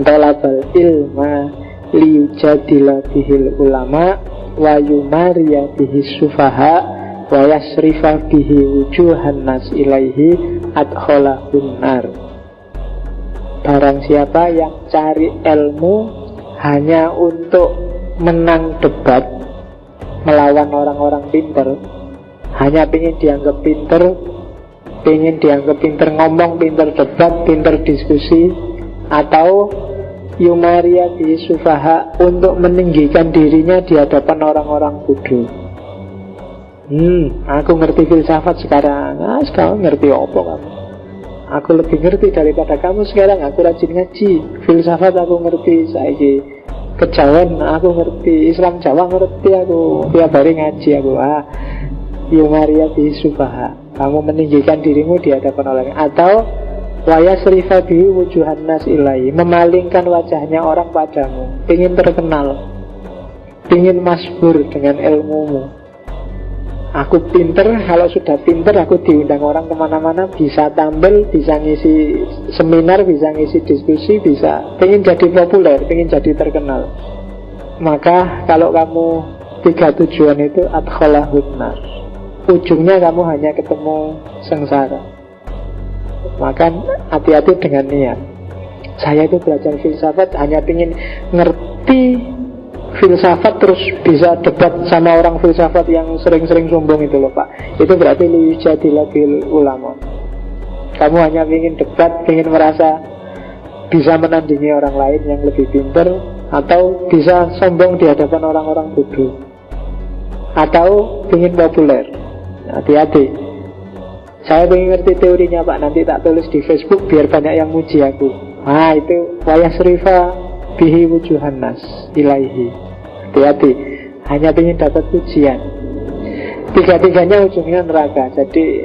Man talabal ilma liyujadila bihil ulama wa yumariya bihi sufaha wa yasrifa bihi wujuhan nas ilaihi adkholahun nar. Barang siapa yang cari ilmu hanya untuk menang debat melawan orang-orang pinter, hanya pengen dianggap pinter ngomong, pinter debat, pinter diskusi, atau yumaria bi sufaha, untuk meninggikan dirinya di hadapan orang-orang bodoh. Aku ngerti filsafat sekarang. Sekarang ngerti apa kamu? Aku lebih ngerti daripada kamu sekarang. Aku rajin ngaji. Filsafat aku ngerti saiki. Kejawen aku ngerti. Islam Jawa ngerti aku. Tiap hari ngaji aku. Yumaria bi sufaha, kamu meninggikan dirimu di hadapan orang. Atau waya serifa bihi wujuhan nas ilai, memalingkan wajahnya orang padamu, ingin terkenal, ingin masyhur dengan ilmumu. Aku pinter, kalau sudah pinter aku diundang orang kemana-mana, bisa tampil, bisa ngisi seminar, bisa ngisi diskusi, bisa ingin jadi populer, ingin jadi terkenal. Maka kalau kamu 3 tujuan itu adkholahun nar, ujungnya kamu hanya ketemu sengsara. Maka hati-hati dengan niat. Saya itu belajar filsafat hanya ingin ngerti filsafat terus bisa debat sama orang filsafat yang sering-sering sombong itu loh Pak. Itu berarti liyujadila bil ulama. Kamu hanya ingin debat, ingin merasa bisa menandingi orang lain yang lebih pintar, atau bisa sombong di hadapan orang-orang bodoh, atau ingin populer. Hati-hati. Saya ingin ngerti teorinya Pak, nanti tak tulis di Facebook biar banyak yang muji aku. Itu wayah serifa bihi wujuhan nas ilaihi. Hati-hati, hanya ingin dapat pujian. Tiga-tiganya ujungnya neraka. Jadi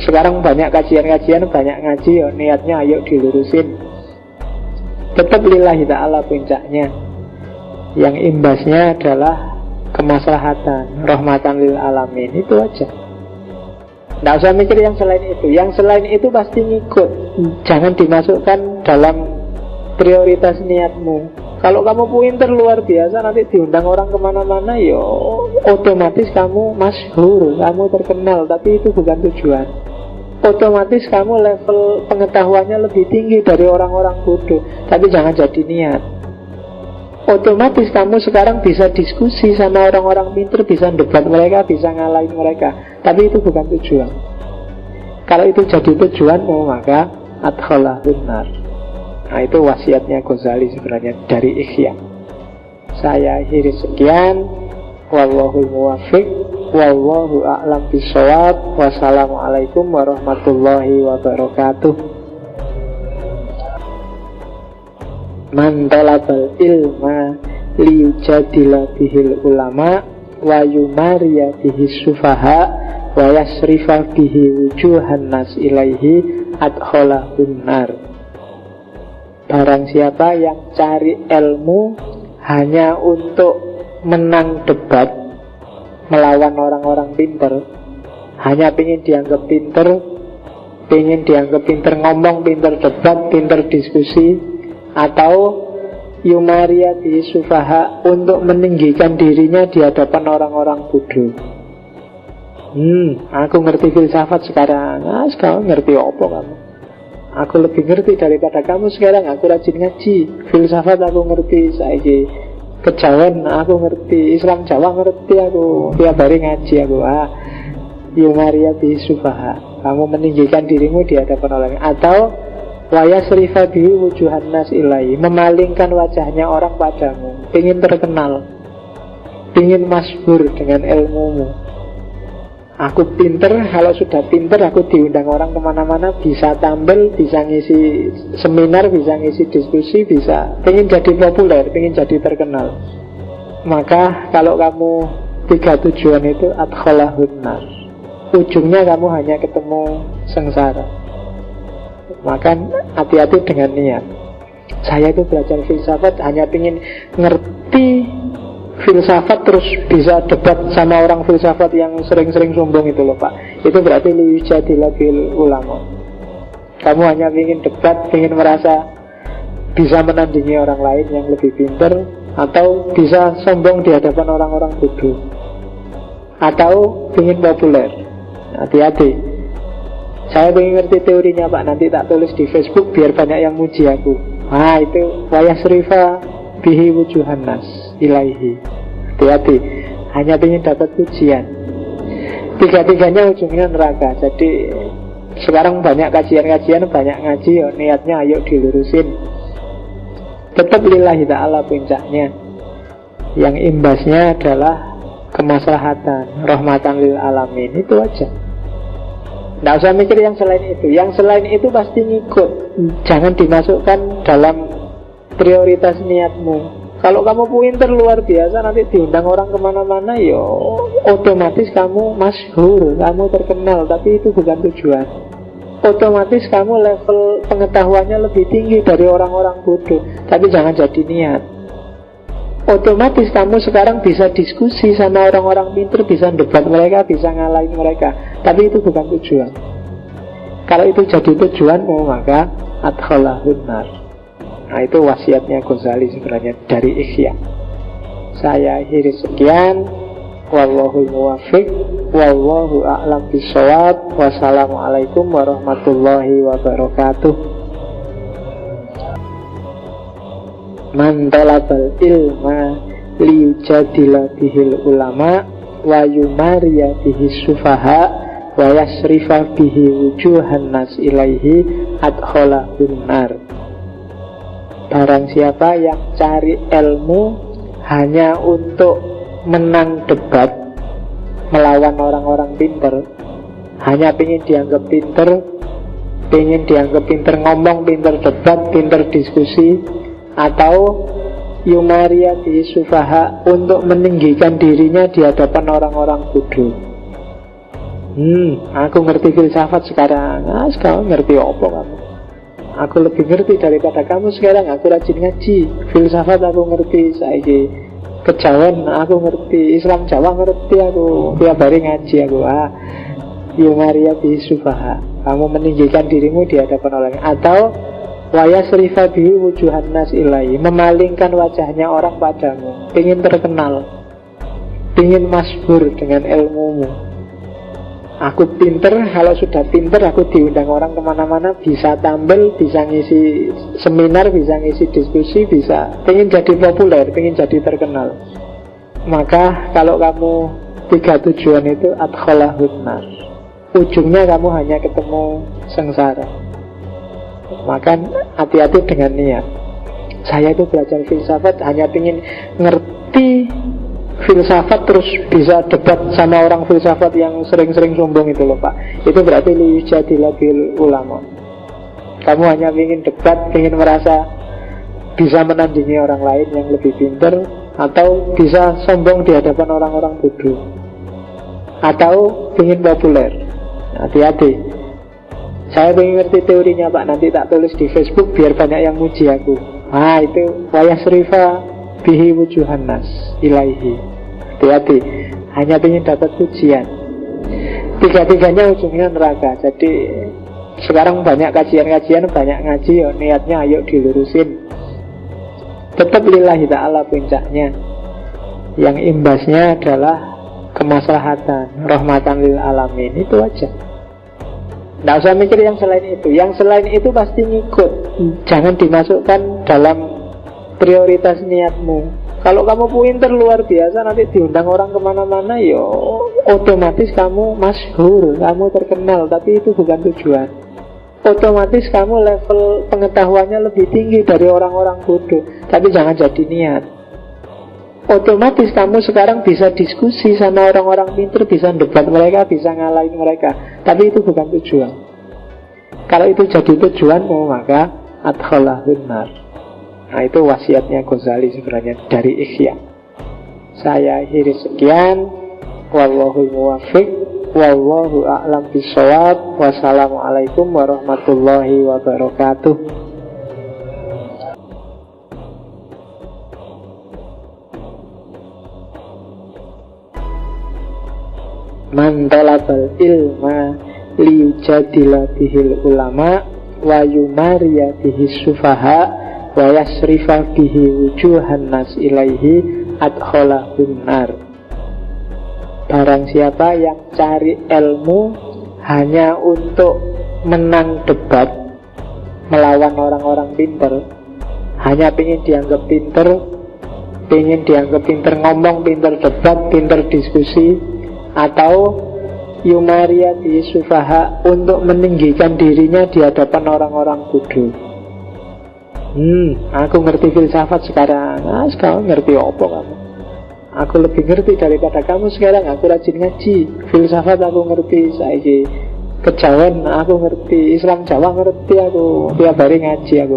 sekarang banyak kajian-kajian, banyak ngaji, niatnya ayo dilurusin. Tetap lillahi ta'ala puncaknya. Yang imbasnya adalah kemaslahatan, rahmatan lil alamin. Itu aja. Nggak usah mikir yang selain itu. Yang selain itu pasti ngikut. Jangan dimasukkan dalam prioritas niatmu. Kalau kamu pinter luar biasa, nanti diundang orang kemana-mana, yo otomatis kamu masyhur, kamu terkenal. Tapi itu bukan tujuan. Otomatis kamu level pengetahuannya lebih tinggi dari orang-orang bodoh. Tapi jangan jadi niat. Otomatis kamu sekarang bisa diskusi sama orang-orang pinter, bisa debat mereka, bisa ngalahin mereka. Tapi itu bukan tujuan. Kalau itu jadi tujuanmu, maka adkholahun nar. Nah itu wasiatnya Ghazali sebenarnya dari Ihya. Saya akhiri sekian. Wallahul muwaffiq, wallahu a'lam bishawab. Wassalamualaikum warahmatullahi wabarakatuh. Man talabal ilma liyujadila bihil ulama wa yumariya bihi sufaha wa yasrifa bihi wujuhan nas ilaihi adkholahun nar. Barang siapa yang cari ilmu hanya untuk menang debat melawan orang-orang pinter, hanya ingin dianggap pinter, ingin dianggap pinter ngomong, pinter debat, pinter diskusi, atau yumaria bi sufaha, untuk meninggikan dirinya di hadapan orang-orang bodoh. Aku ngerti filsafat sekarang. Sekarang ngerti apa kamu? Aku lebih ngerti daripada kamu sekarang. Aku rajin ngaji. Filsafat aku ngerti saiki. Kejawen aku ngerti. Islam Jawa ngerti aku. Tiap hari ngaji aku. Yumaria bi sufaha, kamu meninggikan dirimu di hadapan orang. Atau waya serifa bihi wujuhan nas ilai, memalingkan wajahnya orang padamu, ingin terkenal, ingin masyhur dengan ilmumu. Aku pinter, kalau sudah pinter aku diundang orang kemana-mana, bisa tampil, bisa ngisi seminar, bisa ngisi diskusi, bisa ingin jadi populer, ingin jadi terkenal. Maka kalau kamu 3 tujuan itu adkholahun nar, ujungnya kamu hanya ketemu sengsara. Maka hati-hati dengan niat. Saya itu belajar filsafat hanya ingin ngerti filsafat terus bisa debat sama orang filsafat yang sering-sering sombong itu loh Pak. Itu berarti liyujadila bil ulama. Kamu hanya ingin debat, ingin merasa bisa menandingi orang lain yang lebih pintar, atau bisa sombong di hadapan orang-orang bodoh, atau ingin populer. Hati-hati. Saya ingin ngerti teorinya Pak, nanti tak tulis di Facebook biar banyak yang muji aku. Itu wayasrifa bihi wujuhan nas ilaihi. Hati-hati. Hanya ingin dapat pujian. Tiga-tiganya ujungnya neraka. Jadi sekarang banyak kajian-kajian, banyak ngaji, niatnya ayo dilurusin. Tetap lillahi ta'ala puncaknya. Yang imbasnya adalah kemaslahatan, rahmatan lil alamin. Itu aja. Nggak usah mikir yang selain itu. Yang selain itu pasti ngikut. Jangan dimasukkan dalam prioritas niatmu. Kalau kamu pinter luar biasa, nanti diundang orang kemana-mana, otomatis kamu masyhur, kamu terkenal. Tapi itu bukan tujuan. Otomatis kamu level pengetahuannya lebih tinggi dari orang-orang bodoh. Tapi jangan jadi niat. Otomatis kamu sekarang bisa diskusi sama orang-orang pintar, bisa debat mereka, bisa ngalahin mereka. Tapi itu bukan tujuan. Kalau itu jadi tujuanmu, maka adkhalahun nar. Nah, itu wasiatnya Ghazali sebenarnya dari Ihya. Saya akhiri sekian. Wallahul muwaffiq, wallahu a'lam bishawab. Wassalamualaikum warahmatullahi wabarakatuh. Man talabal ilma liyujadila bihil ulama wa yumariya bihi sufaha wa yasrifa bihi wujuhan nas ilaihi adkhalahun nar. Barang siapa yang cari ilmu hanya untuk menang debat melawan orang-orang pinter, hanya pengen dianggap pinter ngomong, pinter debat, pinter diskusi, atau yumaria di sufaha untuk meninggikan dirinya di hadapan orang-orang bodoh. Aku ngerti filsafat sekarang. Sekarang ngerti apa kamu? Aku lebih ngerti daripada kamu sekarang. Aku rajin ngaji. Filsafat aku ngerti. Saiki kejawen aku ngerti. Islam Jawa ngerti aku. Tiap hari ngaji aku. Yumaria bi sufaha. Kamu meninggikan dirimu di hadapan orang. Atau wayasrifa bihi wujuhan nas ilai, memalingkan wajahnya orang padamu. Ingin terkenal, ingin masyhur dengan ilmumu. Aku pinter, kalau sudah pinter aku diundang orang kemana-mana, bisa tampil, bisa ngisi seminar, bisa ngisi diskusi, bisa pengen jadi populer, pengen jadi terkenal. Maka kalau kamu tiga tujuan itu adkhalahun nar, ujungnya kamu hanya ketemu sengsara. Maka hati-hati dengan niat. Saya itu belajar filsafat hanya ingin ngerti filsafat terus bisa debat sama orang filsafat yang sering-sering sombong itu loh Pak. Itu berarti liyujadila bil ulama. Kamu hanya ingin debat, ingin merasa bisa menandingi orang lain yang lebih pintar, atau bisa sombong di hadapan orang-orang bodoh, atau ingin populer. Hati-hati. Saya ingin ngerti teorinya Pak, nanti tak tulis di Facebook biar banyak yang muji aku. Itu wayasrifa bihi wujuhan nas ilaihi. Hati-hati. Hanya ingin dapat pujian. Tiga-tiganya ujungnya neraka. Jadi sekarang banyak kajian-kajian, banyak ngaji, niatnya ayo dilurusin. Tetap lillahi ta'ala puncaknya. Yang imbasnya adalah kemaslahatan, rahmatan lil alamin. Itu aja. Nggak usah mikir yang selain itu. Yang selain itu pasti ngikut. Jangan dimasukkan dalam prioritas niatmu. Kalau kamu pinter luar biasa, nanti diundang orang kemana-mana, otomatis kamu masyhur, kamu terkenal. Tapi itu bukan tujuan. Otomatis kamu level pengetahuannya lebih tinggi dari orang-orang bodoh. Tapi jangan jadi niat. Otomatis kamu sekarang bisa diskusi sama orang-orang pintar, bisa debat mereka, bisa ngalahin mereka. Tapi itu bukan tujuan. Kalau itu jadi tujuanmu, maka adkhalahun nar. Nah, itu wasiatnya Ghazali sebenarnya dari Ihya. Saya akhiri sekian. Wallahul muwaffiq, wallahu a'lam bishawab. Wassalamualaikum warahmatullahi wabarakatuh. Man talabal ilma liyujadila bihil ulama wa yumariya bihi sufaha wa yasrifa bihi wujuhan nas ilaihi adkhalahun nar. Barang siapa yang cari ilmu hanya untuk menang debat melawan orang-orang pinter, hanya pengen dianggap pinter, ngomong, pinter debat, pinter diskusi, atau yumariyati sufaha, untuk meninggikan dirinya di hadapan orang-orang bodoh. Aku ngerti filsafat sekarang. Sekarang ngerti apa kamu? Aku lebih ngerti daripada kamu sekarang. Aku rajin ngaji. Filsafat aku ngerti. Saiki kejawen aku ngerti. Islam Jawa ngerti aku. Tiap hari ngaji aku.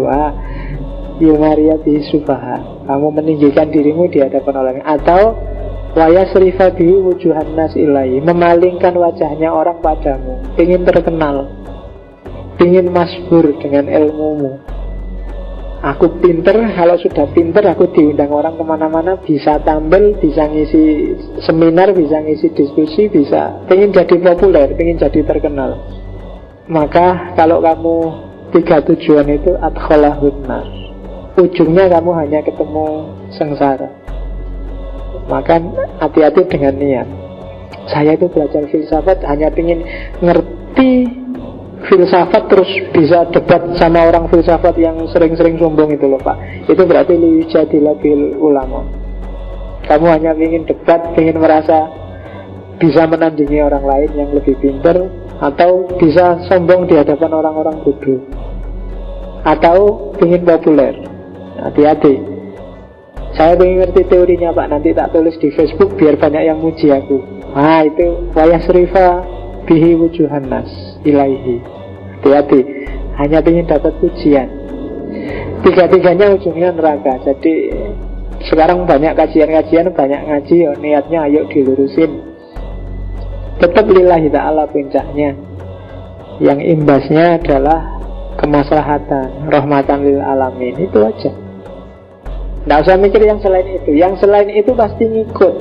Yumariyati sufaha, kamu meninggikan dirimu di hadapan orang. Atau waya serifa bihi wujuhan nas ilai, memalingkan wajahnya orang padamu, ingin terkenal, ingin masyhur dengan ilmumu. Aku pinter, kalau sudah pinter aku diundang orang kemana-mana, bisa tampil, bisa ngisi seminar, bisa ngisi diskusi, bisa ingin jadi populer, ingin jadi terkenal. Maka kalau kamu 3 tujuan itu adkhalahun nar, ujungnya kamu hanya ketemu sengsara. Maka hati-hati dengan niat. Saya itu belajar filsafat hanya ingin ngerti filsafat terus bisa debat sama orang filsafat yang sering-sering sombong itu loh Pak. Itu berarti liyujadila bil ulama. Kamu hanya ingin debat, ingin merasa bisa menandingi orang lain yang lebih pintar, atau bisa sombong di hadapan orang-orang bodoh, atau ingin populer. Hati-hati. Saya ingin ngerti teorinya Pak, nanti tak tulis di Facebook biar banyak yang muji aku. Itu wayasrifa bihi wujuhan nas ilaihi. Hati-hati, hanya ingin dapat pujian. Tiga-tiganya ujungnya neraka. Jadi sekarang banyak kajian-kajian, banyak ngaji, niatnya ayo dilurusin. Tetap lillahi ta'ala puncaknya. Yang imbasnya adalah kemaslahatan, rahmatan lil alamin. Itu aja. Nggak usah mikir yang selain itu. Yang selain itu pasti ngikut.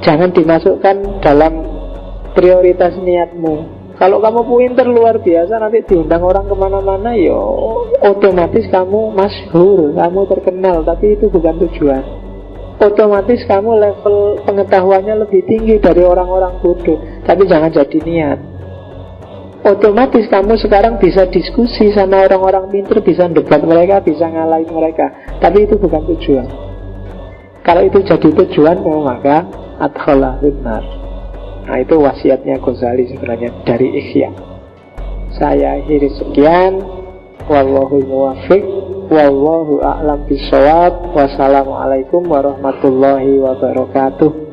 Jangan dimasukkan dalam prioritas niatmu. Kalau kamu pinter luar biasa, nanti diundang orang kemana-mana, ya otomatis kamu masyhur, kamu terkenal. Tapi itu bukan tujuan. Otomatis kamu level pengetahuannya lebih tinggi dari orang-orang bodoh. Tapi jangan jadi niat. Otomatis kamu sekarang bisa diskusi sama orang-orang pinter, bisa debat mereka, bisa ngalahin mereka. Tapi itu bukan tujuan. Kalau itu jadi tujuan, maka adkhalahun nar. Nah itu wasiatnya Ghazali sebenarnya dari Ihya. Saya akhiri sekian. Wallahu muwaffiq, wallahu a'lam bishawab. Wassalamualaikum warahmatullahi wabarakatuh.